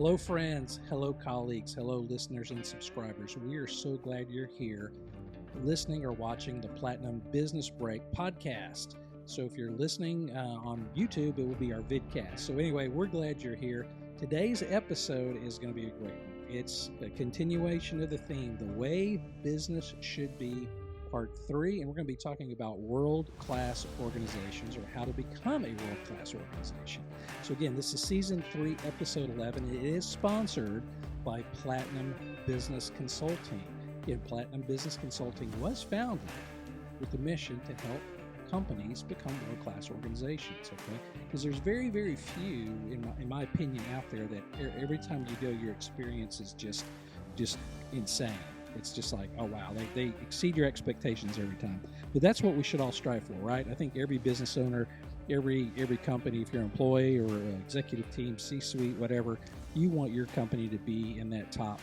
Hello, friends. Hello, colleagues. Hello, listeners and subscribers. We are so glad you're here listening or watching the Platinum Business Break podcast. So, if you're listening on YouTube, it will be our vidcast. So, anyway, we're glad you're here. Today's episode is going to be a great one. It's a continuation of the theme, The Way Business Should Be, Part 3. And we're going to be talking about world-class organizations, or how to become a world-class organization. So again, this is Season 3, Episode 11. It is sponsored by Platinum Business Consulting. Again, Platinum Business Consulting was founded with the mission to help companies become world-class organizations, okay? Because there's very, very few, in my opinion, out there that every time you go, your experience is just insane. It's just like, oh, wow, they exceed your expectations every time. But that's what we should all strive for, right? I think every business owner, every company, if you're an employee or an executive team, C-suite, whatever, you want your company to be in that top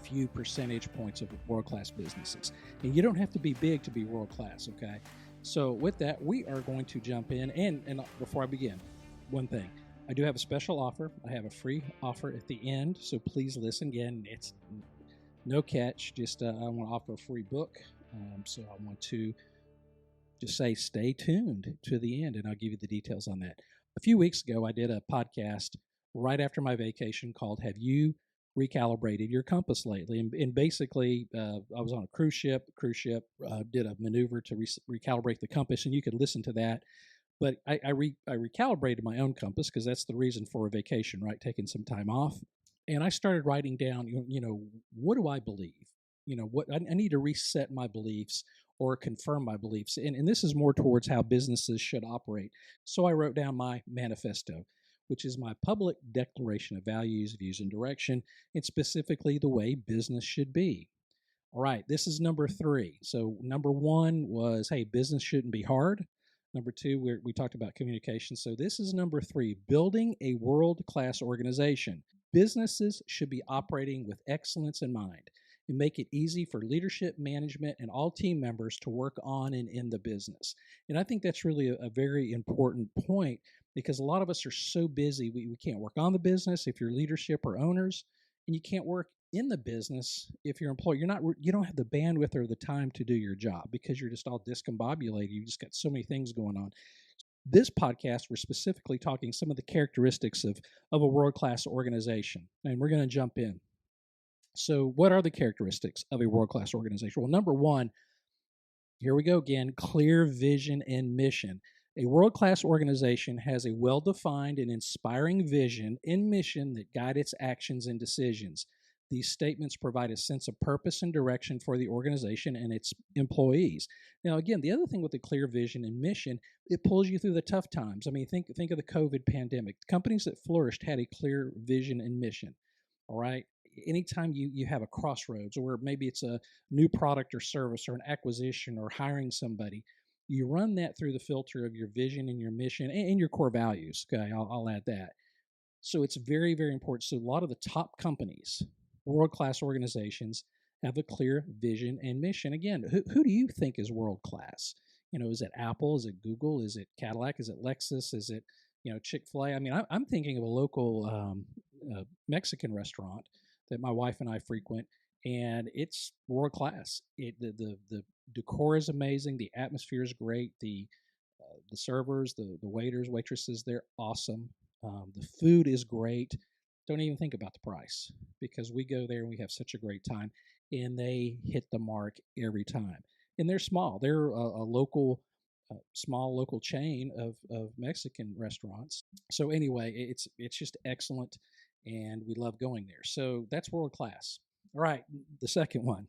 few percentage points of world-class businesses. And you don't have to be big to be world-class, okay? So with that, we are going to jump in. And before I begin, one thing. I do have a special offer. I have a free offer at the end, so please listen. Again, it's no catch, just I want to offer a free book. So I want to just say stay tuned to the end, and I'll give you the details on that. A few weeks ago, I did a podcast right after my vacation called Have You Recalibrated Your Compass Lately? And basically, I was on a cruise ship. The cruise ship did a maneuver to recalibrate the compass, and you could listen to that. But I recalibrated my own compass, because that's the reason for a vacation, right? Taking some time off. And I started writing down, what do I believe? What I need to reset my beliefs or confirm my beliefs. And this is more towards how businesses should operate. So I wrote down my manifesto, which is my public declaration of values, views, and direction, and specifically the way business should be. All right, this is number 3. So number 1 was, hey, business shouldn't be hard. Number 2, we talked about communication. So this is number 3, building a world-class organization. Businesses should be operating with excellence in mind and make it easy for leadership, management, and all team members to work on and in the business. And I think that's really a very important point, because a lot of us are so busy, we can't work on the business if you're leadership or owners, and you can't work in the business if you're employed. You don't have the bandwidth or the time to do your job, because you're just all discombobulated. You just got so many things going on. This podcast, we're specifically talking some of the characteristics of a world-class organization, and we're going to jump in. So what are the characteristics of a world-class organization? Well, number 1, here we go again, clear vision and mission. A world-class organization has a well-defined and inspiring vision and mission that guide its actions and decisions. These statements provide a sense of purpose and direction for the organization and its employees. Now, again, the other thing with the clear vision and mission, it pulls you through the tough times. I mean, think of the COVID pandemic. Companies that flourished had a clear vision and mission. All right. Anytime you have a crossroads, or maybe it's a new product or service or an acquisition or hiring somebody, you run that through the filter of your vision and your mission and your core values. Okay, I'll add that. So it's very, very important. So a lot of the top companies, world-class organizations, have a clear vision and mission. Again, who do you think is world-class? Is it Apple? Is it Google? Is it Cadillac? Is it Lexus? Is it, Chick-fil-A? I mean, I'm thinking of a local Mexican restaurant that my wife and I frequent, and it's world-class. The decor is amazing. The atmosphere is great. The servers, the waiters, waitresses, they're awesome. The food is great. Don't even think about the price, because we go there and we have such a great time, and they hit the mark every time. And they're small. They're a local, small local chain of Mexican restaurants. So anyway, it's just excellent, and we love going there. So that's world class. All right, the second one.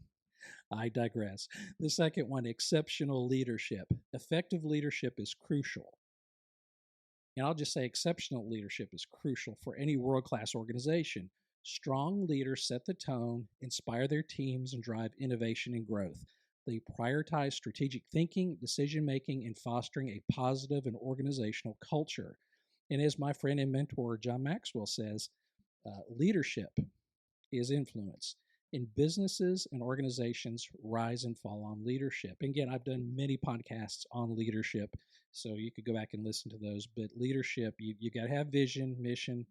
I digress. The second one, exceptional leadership. Effective leadership is crucial. And I'll just say exceptional leadership is crucial for any world-class organization. Strong leaders set the tone, inspire their teams, and drive innovation and growth. They prioritize strategic thinking, decision-making, and fostering a positive and organizational culture. And as my friend and mentor John Maxwell says, leadership is influence. And businesses and organizations rise and fall on leadership. And again, I've done many podcasts on leadership, so you could go back and listen to those. But leadership, you got to have vision, mission,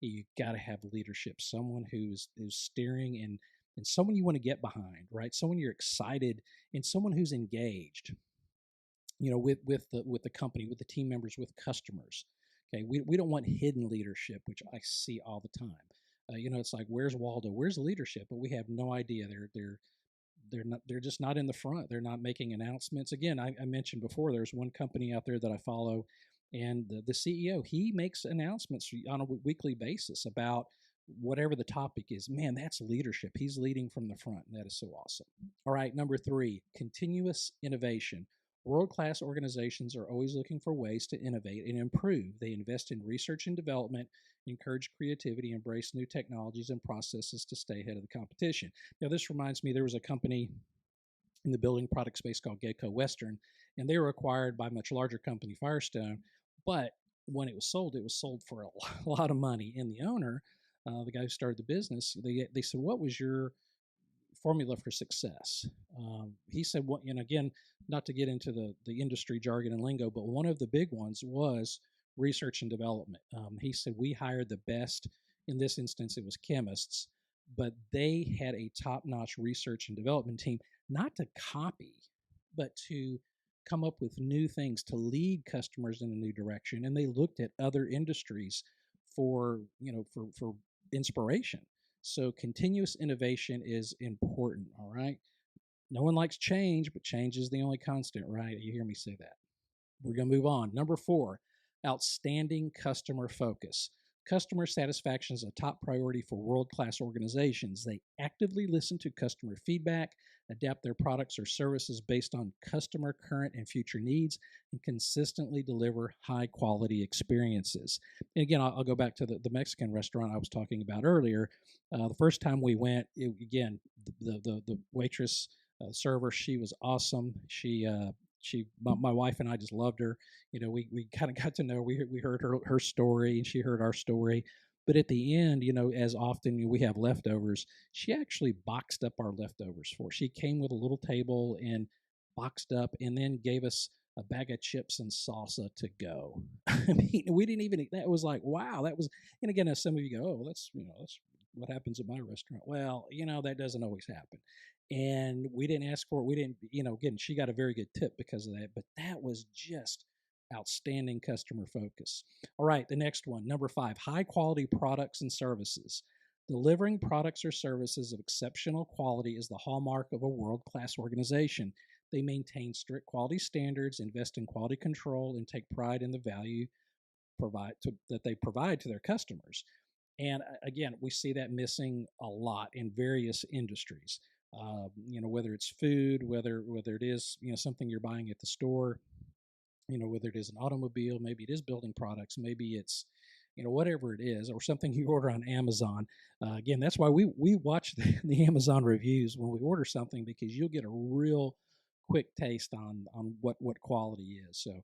You got to have leadership, someone who's steering and someone you want to get behind, right? Someone you're excited and someone who's engaged, with the company, with the team members, with customers. Okay, we don't want hidden leadership, which I see all the time. It's like, where's Waldo? Where's leadership? But we have no idea. They're just not in the front. They're not making announcements. Again, I mentioned before, there's one company out there that I follow, and the CEO, he makes announcements on a weekly basis about whatever the topic is. Man, that's leadership. He's leading from the front, and that is so awesome. All right, number 3, continuous innovation. World-class organizations are always looking for ways to innovate and improve. They invest in research and development, encourage creativity, embrace new technologies and processes to stay ahead of the competition. Now, this reminds me, there was a company in the building product space called Gecko Western, and they were acquired by a much larger company, Firestone. But when it was sold for a lot of money. And the owner, the guy who started the business, they said, "What was your formula for success?" He said, "Well, again, not to get into the industry jargon and lingo, but one of the big ones was research and development." He said, "We hired the best. In this instance, it was chemists, but they had a top-notch research and development team, not to copy, but to come up with new things to lead customers in a new direction." And they looked at other industries for for inspiration. So continuous innovation is important. All right. No one likes change, but change is the only constant, right? You hear me say that. We're going to move on. Number 4, outstanding customer focus. Customer satisfaction is a top priority for world-class organizations. They actively listen to customer feedback, adapt their products or services based on customer current and future needs, and consistently deliver high-quality experiences. And again, I'll go back to the Mexican restaurant I was talking about earlier. The first time we went, the waitress, server, she was awesome. My wife and I just loved her. We kind of got to know. We heard her story, and she heard our story. But at the end, as often we have leftovers, she actually boxed up our leftovers for us. She came with a little table and boxed up, and then gave us a bag of chips and salsa to go. I mean, we didn't even. That was like, wow. That was. And again, as some of you go, oh, that's what happens at my restaurant. Well, that doesn't always happen. And we didn't ask for it. We didn't, again, she got a very good tip because of that, but that was just outstanding customer focus. All right, the next one, number 5, high quality products and services. Delivering products or services of exceptional quality is the hallmark of a world-class organization. They maintain strict quality standards, invest in quality control, and take pride in the value that they provide to their customers. And again, we see that missing a lot in various industries. Whether it's food, whether it is something you're buying at the store, whether it is an automobile, maybe it is building products, maybe it's whatever it is, or something you order on Amazon. Again, that's why we watch the Amazon reviews when we order something, because you'll get a real quick taste on what quality is. So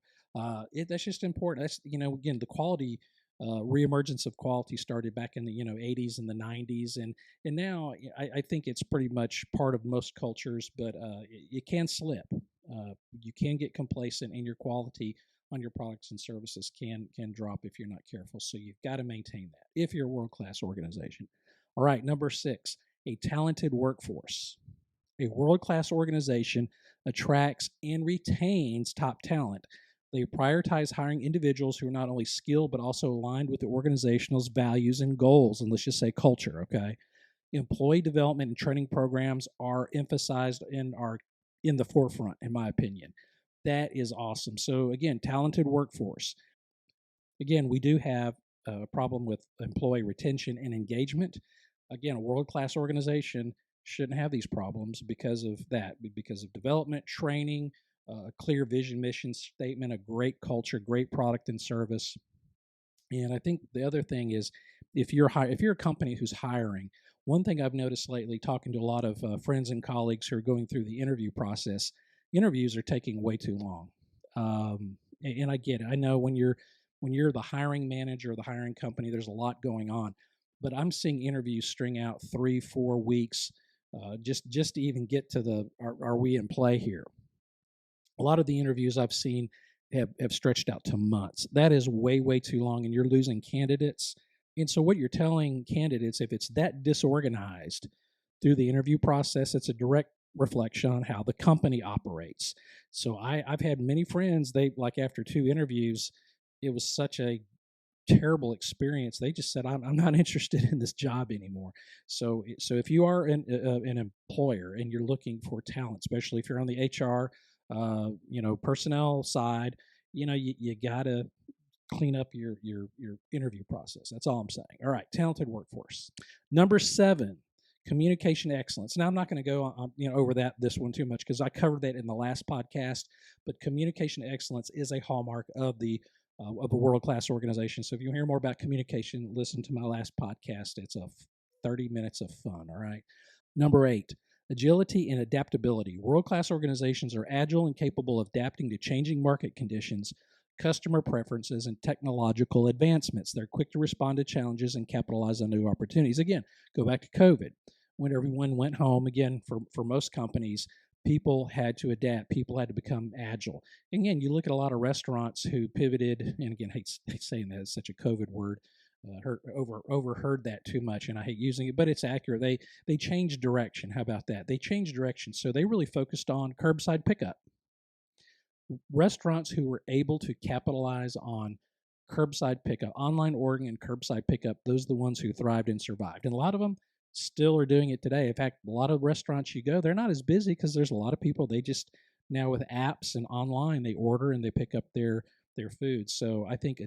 that's just important. That's again, the quality. Reemergence of quality started back in the 80s and the 90s, and now I think it's pretty much part of most cultures, but it can slip. You can get complacent, and your quality on your products and services can drop if you're not careful. So you've got to maintain that if you're a world-class organization. All right, number 6, a talented workforce. A world-class organization attracts and retains top talent. They prioritize hiring individuals who are not only skilled but also aligned with the organization's values and goals, and let's just say culture, okay? Employee development and training programs are emphasized and are in the forefront, in my opinion. That is awesome. So again, talented workforce. Again, we do have a problem with employee retention and engagement. Again, a world-class organization shouldn't have these problems because of that, because of development, training, a clear vision, mission statement, a great culture, great product and service. And I think the other thing is, if you're a company who's hiring, one thing I've noticed lately, talking to a lot of friends and colleagues who are going through the interview process, interviews are taking way too long. And I get it. I know when you're the hiring manager or the hiring company, there's a lot going on. But I'm seeing interviews string out 3-4 weeks just to even get to are we in play here? A lot of the interviews I've seen have stretched out to months. That is way, way too long, and you're losing candidates, And so what you're telling candidates, if it's that disorganized through the interview process, it's a direct reflection on how the company operates. So I've had many friends, they like after 2 interviews, it was such a terrible experience. They just said, I'm not interested in this job anymore. So if you are an employer and you're looking for talent, especially if you're on the HR, personnel side, you got to clean up your interview process. That's all I'm saying. All right, talented workforce. Number 7, communication excellence. Now I'm not going to go on over this one too much because I covered that in the last podcast. But communication excellence is a hallmark of a world class organization. So if you hear more about communication, listen to my last podcast. It's 30 minutes of fun. All right. Number 8, agility and adaptability. World class organizations are agile and capable of adapting to changing market conditions, customer preferences, and technological advancements. They're quick to respond to challenges and capitalize on new opportunities. Again, go back to COVID. When everyone went home, again, for most companies, people had to adapt. People had to become agile. And again, you look at a lot of restaurants who pivoted, and again, I hate saying that, it's such a COVID word. Overheard that too much, and I hate using it, but it's accurate. They changed direction. How about that? They changed direction, so they really focused on curbside pickup. Restaurants who were able to capitalize on curbside pickup, online ordering and curbside pickup, those are the ones who thrived and survived. And a lot of them still are doing it today. In fact, a lot of restaurants you go, they're not as busy because there's a lot of people. They just now with apps and online, they order and they pick up their food. So I think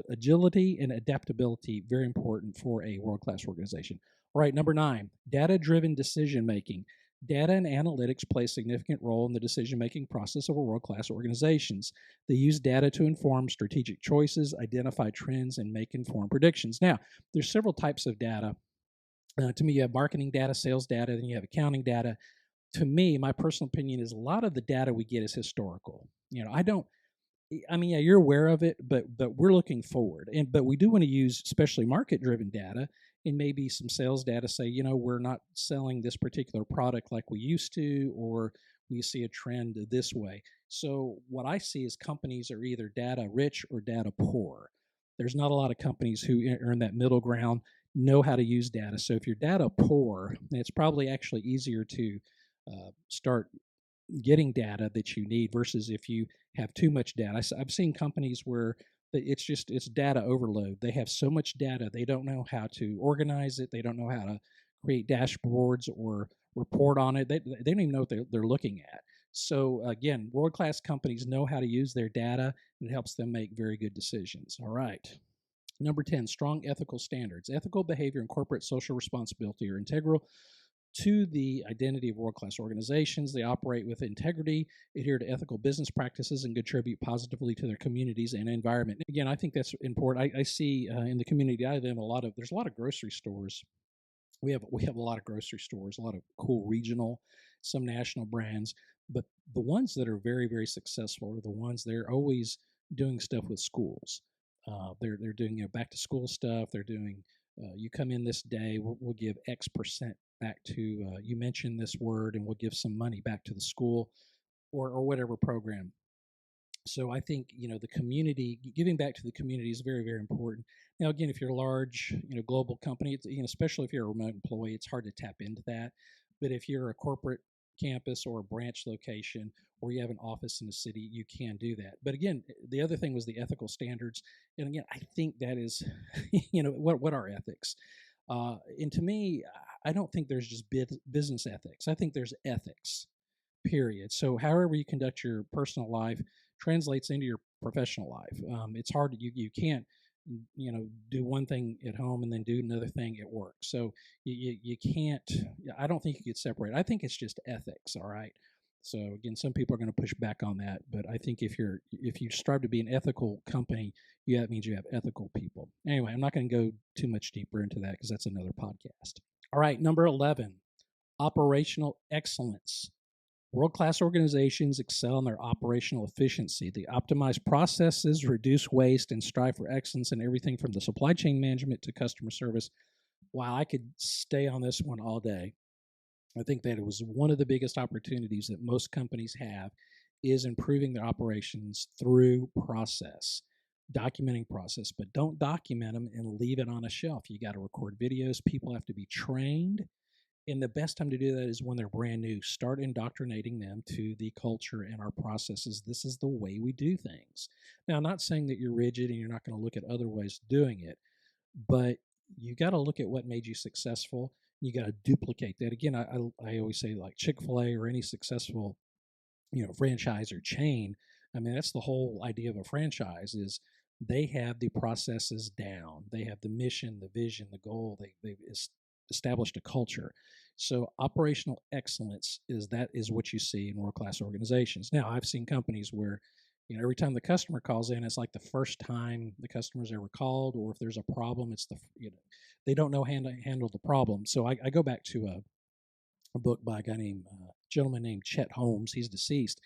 agility and adaptability very important for a world-class organization. All right, number 9, data-driven decision making. Data and analytics play a significant role in the decision-making process of world-class organizations. They use data to inform strategic choices, identify trends, and make informed predictions. Now, there's several types of data. To me, you have marketing data, sales data, then you have accounting data. To me, my personal opinion is a lot of the data we get is historical. Yeah, you're aware of it, but we're looking forward, but we do want to use especially market-driven data and maybe some sales data. Say, we're not selling this particular product like we used to, or we see a trend this way. So what I see is companies are either data rich or data poor. There's not a lot of companies who are in that middle ground, know how to use data. So if you're data poor, it's probably actually easier to start getting data that you need versus if you have too much data. I've seen companies where it's data overload. They have so much data, they don't know how to organize it. They don't know how to create dashboards or report on it. They don't even know what they're looking at. So again, world-class companies know how to use their data, and it helps them make very good decisions. All right. Number 10, strong ethical standards. Ethical behavior and corporate social responsibility are integral to the identity of world-class organizations. They operate with integrity, adhere to ethical business practices, and contribute positively to their communities and environment. Again, I think that's important. I see in the community I live in there's a lot of grocery stores. We have a lot of grocery stores, a lot of cool regional, some national brands, but the ones that are very, very successful are the ones they're always doing stuff with schools. They're doing back to school stuff. They're doing you come in this day, we'll give X percent back to you mention this word, and we'll give some money back to the school or whatever program. So I think the community, giving back to the community is very, very important. Now again, if you're a large global company, especially if you're a remote employee, it's hard to tap into that. But if you're a corporate campus or a branch location, or you have an office in the city, you can do that. But again, the other thing was the ethical standards, and again, I think that is what are ethics? And to me, I don't think there's just business ethics. I think there's ethics, period. So however you conduct your personal life translates into your professional life. It's hard. You can't do one thing at home and then do another thing at work. So you can't. I don't think you could separate. I think it's just ethics. All right. So again, some people are going to push back on that, but I think if you strive to be an ethical company, that means you have ethical people. Anyway, I'm not going to go too much deeper into that because that's another podcast. All right, number 11, operational excellence. World-class organizations excel in their operational efficiency. They optimize processes, reduce waste, and strive for excellence in everything from the supply chain management to customer service. Wow, I could stay on this one all day. I think that it was one of the biggest opportunities that most companies have is improving their operations through process. documenting process, but don't document them and leave it on a shelf. You got to record videos. People have to be trained. And the best time to do that is when they're brand new. Start indoctrinating them to the culture and our processes. This is the way we do things. Now, I'm not saying that you're rigid and you're not going to look at other ways of doing it, but you got to look at what made you successful. You got to duplicate that. Again, I always say, like Chick-fil-A or any successful franchise or chain. I mean, that's the whole idea of a franchise is they have the processes down. They have the mission, the vision, the goal. They've established a culture. So operational excellence is what you see in world-class organizations. Now, I've seen companies where every time the customer calls in, it's like the first time the customer's ever called, or if there's a problem, it's they don't know how to handle the problem. So I go back to a book by a gentleman named Chet Holmes. He's deceased,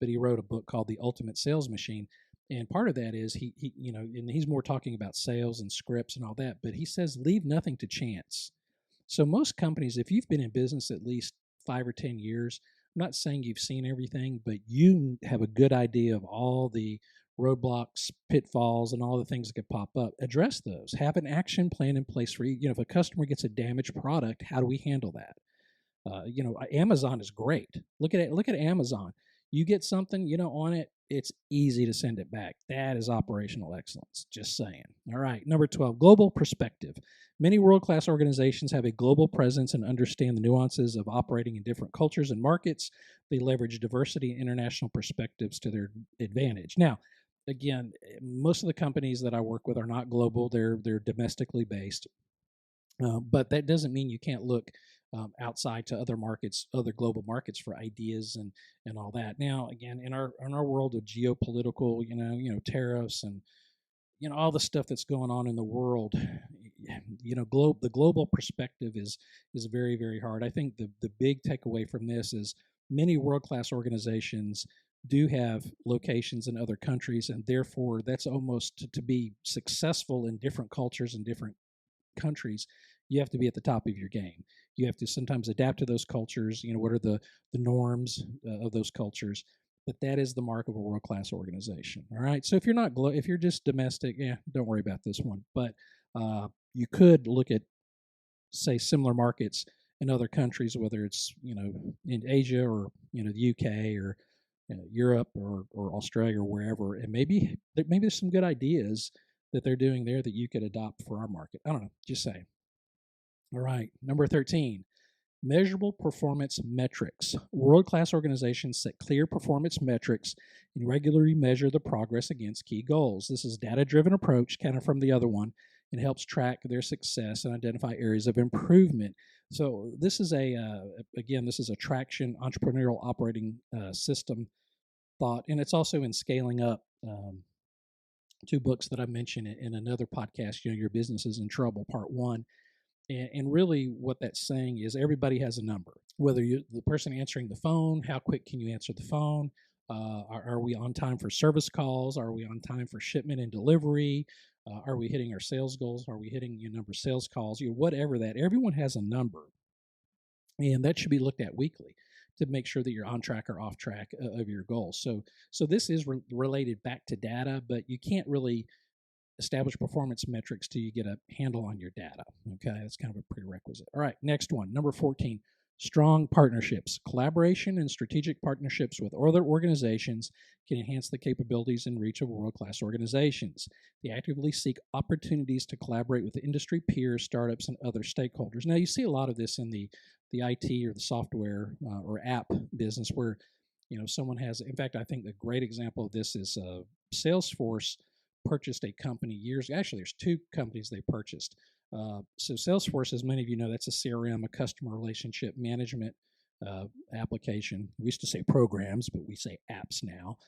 but he wrote a book called The Ultimate Sales Machine. And part of that is he and he's more talking about sales and scripts and all that, but he says leave nothing to chance. So most companies, if you've been in business at least 5 or 10 years, I'm not saying you've seen everything, but you have a good idea of all the roadblocks, pitfalls, and all the things that could pop up. Address those. Have an action plan in place for you. If a customer gets a damaged product, how do we handle that? Amazon is great. Look at Amazon. You get something, on it, it's easy to send it back. That is operational excellence. Just saying. All right. Number 12, global perspective. Many world-class organizations have a global presence and understand the nuances of operating in different cultures and markets. They leverage diversity and international perspectives to their advantage. Now, again, most of the companies that I work with are not global. They're domestically based. But that doesn't mean you can't look outside to other markets, other global markets for ideas and all that. Now, again, in our world of geopolitical, tariffs and all the stuff that's going on in the world, the global perspective is very, very hard. I think the big takeaway from this is many world class organizations do have locations in other countries, and therefore that's almost to be successful in different cultures and different countries, you have to be at the top of your game. You have to sometimes adapt to those cultures. What are the norms of those cultures? But that is the mark of a world class organization. All right. So if you're not if you're just domestic, don't worry about this one. But you could look at, say, similar markets in other countries, whether it's in Asia or the UK or Europe or Australia or wherever, and maybe there's some good ideas that they're doing there that you could adopt for our market. I don't know, just saying. All right, number 13, measurable performance metrics. World-class organizations set clear performance metrics and regularly measure the progress against key goals. This is data-driven approach, kind of from the other one, and helps track their success and identify areas of improvement. So this is this is a traction entrepreneurial operating system thought, and it's also in scaling up. Two books that I mentioned in another podcast, Your Business is in Trouble, Part 1. And really what that's saying is everybody has a number. Whether you're the person answering the phone, how quick can you answer the phone? Are we on time for service calls? Are we on time for shipment and delivery? Are we hitting our sales goals? Are we hitting your number of sales calls? Whatever that. Everyone has a number. And that should be looked at weekly to make sure that you're on track or off track of your goals. So this is related back to data, but you can't really establish performance metrics till you get a handle on your data. Okay, that's kind of a prerequisite. All right, next one, number 14, strong partnerships. Collaboration and strategic partnerships with other organizations can enhance the capabilities and reach of world-class organizations. They actively seek opportunities to collaborate with industry peers, startups, and other stakeholders. Now, you see a lot of this in the IT or the software or app business where someone has, in fact, I think a great example of this is Salesforce purchased a company actually there's two companies they purchased. So Salesforce, as many of you know, that's a CRM, a customer relationship management application. We used to say programs, but we say apps now.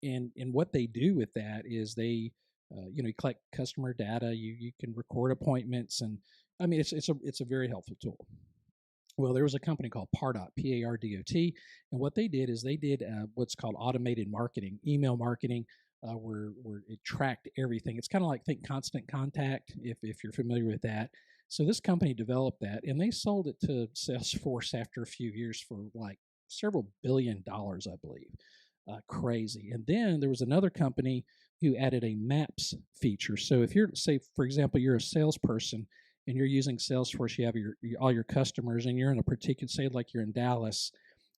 And what they do with that is they, you collect customer data. You can record appointments, and I mean it's a very helpful tool. Well, there was a company called Pardot, P-A-R-D-O-T, and what they did is they did what's called automated marketing, email marketing, where it tracked everything. It's kind of like think Constant Contact, if you're familiar with that. So this company developed that, and they sold it to Salesforce after a few years for like several $billion, I believe. crazy. And then there was another company who added a maps feature. So if you're, say, for example, you're a salesperson and you're using Salesforce, you have all your customers, and you're in a particular, say, like you're in Dallas,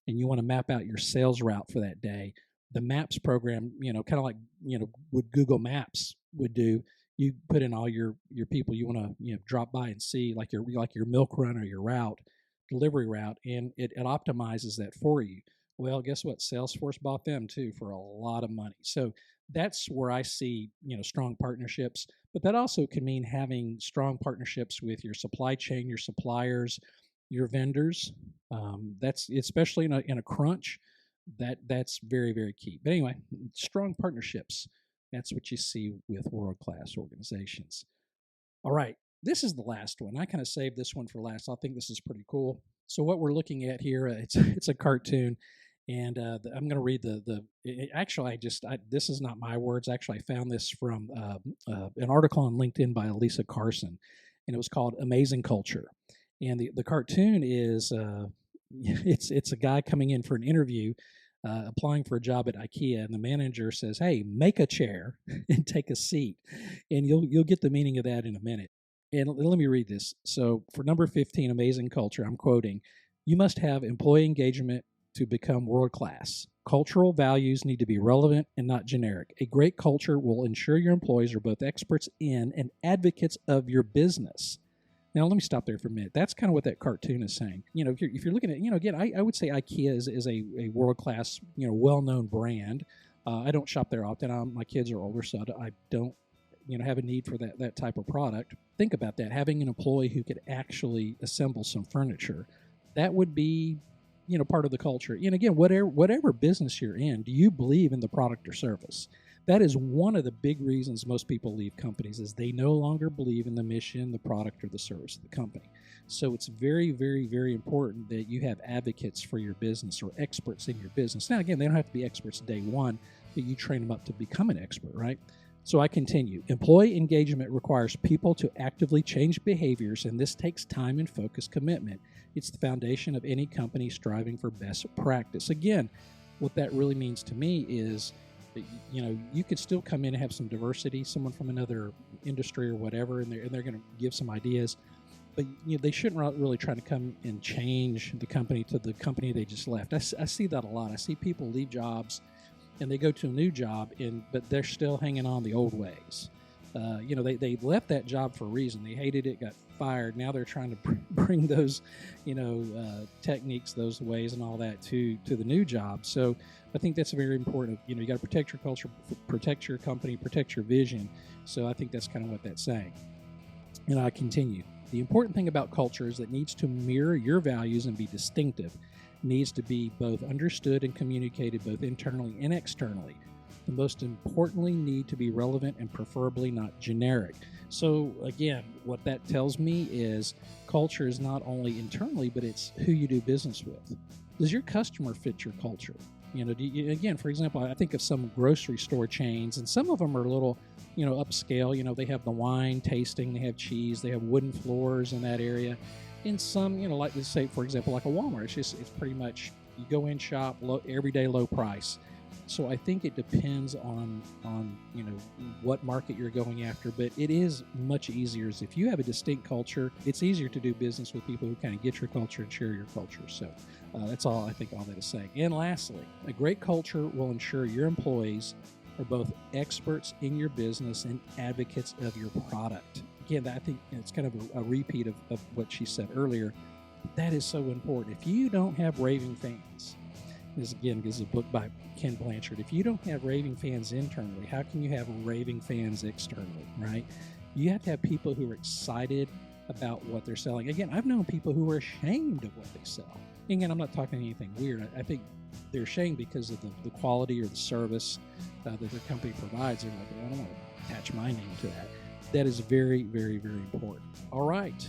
and you want to map out your sales route for that day. The Maps program, kind of like what Google Maps would do. You put in all your people you want to drop by and see, like your milk run or your delivery route, and it optimizes that for you. Well, guess what? Salesforce bought them too for a lot of money. So that's where I see strong partnerships. But that also can mean having strong partnerships with your supply chain, your suppliers, your vendors. That's especially in a crunch. That's very, very key. But anyway, strong partnerships. That's what you see with world-class organizations. All right, this is the last one. I kind of saved this one for last. I think this is pretty cool. So what we're looking at here, it's a cartoon, and I'm going to read actually, this is not my words. Actually, I found this from an article on LinkedIn by Lisa Carson, and it was called "Amazing Culture." And the cartoon is it's a guy coming in for an interview, applying for a job at IKEA, and the manager says, "Hey, make a chair and take a seat," and you'll get the meaning of that in a minute. And let me read this. So for number 15, amazing culture, I'm quoting: "You must have employee engagement to become world class. Cultural values need to be relevant and not generic. A great culture will ensure your employees are both experts in and advocates of your business." Now, let me stop there for a minute. That's kind of what that cartoon is saying. If you're looking at, again, I would say IKEA is a world-class, well-known brand. I don't shop there often. My kids are older, so I don't, have a need for that type of product. Think about that. Having an employee who could actually assemble some furniture, that would be, part of the culture. And again, whatever business you're in, do you believe in the product or service? That is one of the big reasons most people leave companies, is they no longer believe in the mission, the product, or the service of the company. So it's very, very, very important that you have advocates for your business or experts in your business. Now, again, they don't have to be experts day one, but you train them up to become an expert, right? So I continue. Employee engagement requires people to actively change behaviors, and this takes time and focused commitment. It's the foundation of any company striving for best practice. Again, what that really means to me is, you could still come in and have some diversity, someone from another industry or whatever, and they're going to give some ideas, but they shouldn't really try to come and change the company to the company they just left. I see that a lot. I see people leave jobs and they go to a new job, but they're still hanging on the old ways. They left that job for a reason. They hated it, got fired. Now they're trying to bring those, techniques, those ways, and all that to the new job. So I think that's very important. You got to protect your culture, protect your company, protect your vision. So I think that's kind of what that's saying. And I continue. The important thing about culture is that it needs to mirror your values and be distinctive. It needs to be both understood and communicated both internally and externally. The most importantly need to be relevant and preferably not generic. So again, what that tells me is culture is not only internally, but it's who you do business with. Does your customer fit your culture? Again, for example, I think of some grocery store chains, and some of them are a little, upscale. They have the wine tasting, they have cheese, they have wooden floors in that area. And some, like let's say, for example, like a Walmart, it's pretty much you go in, shop, everyday low price. So I think it depends on what market you're going after, but it is much easier. If you have a distinct culture, it's easier to do business with people who kind of get your culture and share your culture. So that's all I think all that is saying. And lastly, a great culture will ensure your employees are both experts in your business and advocates of your product. Again, I think it's kind of a repeat of what she said earlier. That is so important. If you don't have raving fans, this is a book by Ken Blanchard. If you don't have raving fans internally, how can you have raving fans externally, right? You have to have people who are excited about what they're selling. Again, I've known people who are ashamed of what they sell. Again, I'm not talking anything weird. I think they're ashamed because of the quality or the service that their company provides. They're like, I don't want to attach my name to that. That is very, very, very important. All right,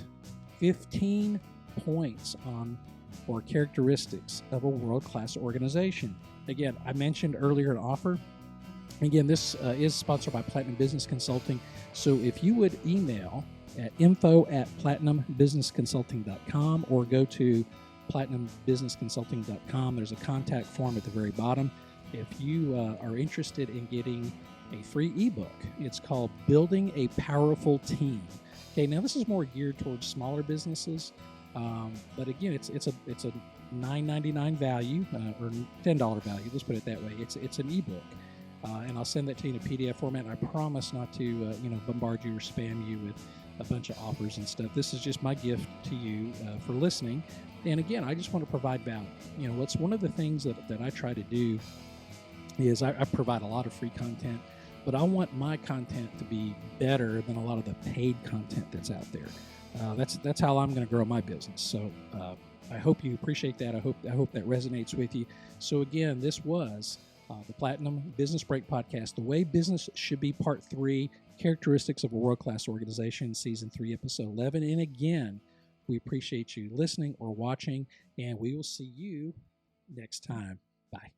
15 points on or characteristics of a world-class organization. Again, I mentioned earlier an offer. Again, this is sponsored by Platinum Business Consulting. So if you would email at info@platinumbusinessconsulting.com or go to platinumbusinessconsulting.com, there's a contact form at the very bottom. if you are interested in getting a free ebook. It's called Building a Powerful Team. Okay, now this is more geared towards smaller businesses, but again, it's a $9.99 value or $10 value. Let's put it that way. It's an ebook, and I'll send that to you in a PDF format. I promise not to bombard you or spam you with a bunch of offers and stuff. This is just my gift to you for listening. And again, I just want to provide value. What's one of the things that I try to do is I provide a lot of free content, but I want my content to be better than a lot of the paid content that's out there. That's how I'm going to grow my business. So I hope you appreciate that. I hope that resonates with you. So again, this was the Platinum Business Break Podcast, The Way Business Should Be, Part 3, Characteristics of a World-Class Organization, Season 3, Episode 11. And again, we appreciate you listening or watching, and we will see you next time. Bye.